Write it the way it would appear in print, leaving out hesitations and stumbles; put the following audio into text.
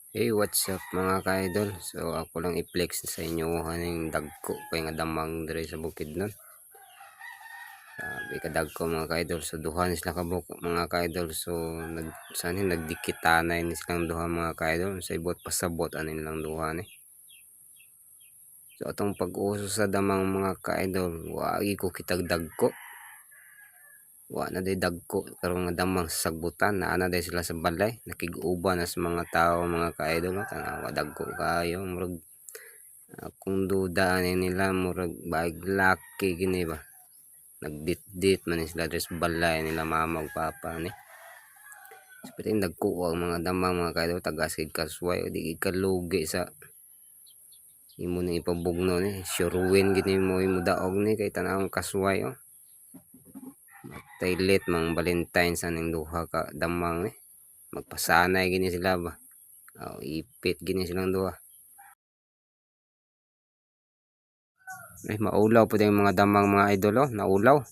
Hey, what's up mga ka-idol? So ako lang i-flex sa inyo haning dagko kay nga damang dire sa bukid nun. Sabi ka dagko mga ka-idol. So duha sila ka mga ka-idol. So nagdikitanay ni silang duha mga ka-idol. Sa ibot pasabot anin lang duha ni. So atong pag-uso sa damang mga ka-idol, wagi ko kitag dagko. Wa na day dagko karon nga damang sagbutan naa na day sila sa balay nakig-uban na sa mga tao mga ka-idol no? Tanawa dagko kayo murag kung duda ani nila murag baig laki gini ba nagdit-dit man sila sa balay nila mama ug papa ni so piting dagko ang mga damang mga ka-idol tagasig kasway o di kalugi sa imo ni ipabugno ni suruin gini mo imo daog ni kay tanawang kasway oh. Taylit mang Valentine's aning duha ka damang eh. Magpasanay gini sila ba. Ipit gini silang duha. Maulaw po yung mga damang mga idol oh. Naulaw.